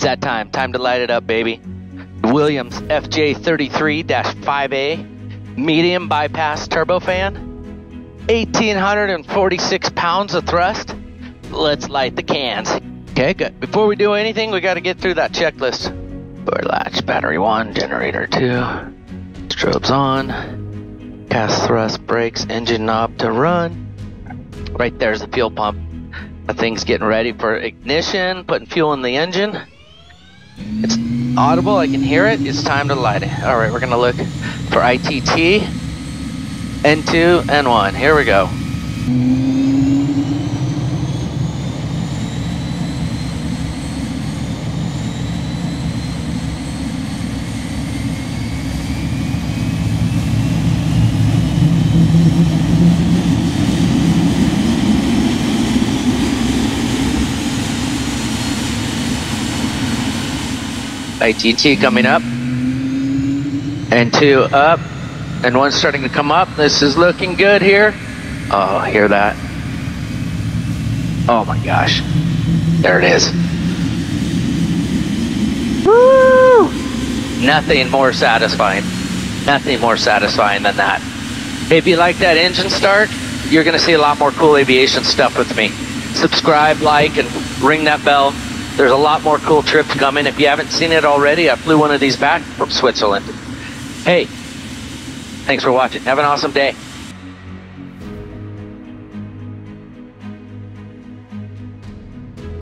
It's that time. Time to light it up, baby. Williams FJ33-5A medium bypass turbofan. 1,846 pounds of thrust. Let's light the cans. Okay, good. Before we do anything, we got to get through that checklist. Door latch, battery 1, generator 2. Strobes on. Cast thrust, brakes, engine knob to run. Right there's the fuel pump. The thing's getting ready for ignition, putting fuel in the engine. It's audible, I can hear it. It's time to light it. All right, we're gonna look for ITT, N2, N1. Here we go. ITT coming up, N2 up, and one's starting to come up. This is looking good here. Oh, hear that? Oh my gosh, there it is. Woo! Nothing more satisfying. Nothing more satisfying than that. If you like that engine start, you're gonna see a lot more cool aviation stuff with me. Subscribe, like, and ring that bell. There's a lot more cool trips coming. If you haven't seen it already, I flew one of these back from Switzerland. Hey, thanks for watching. Have an awesome day.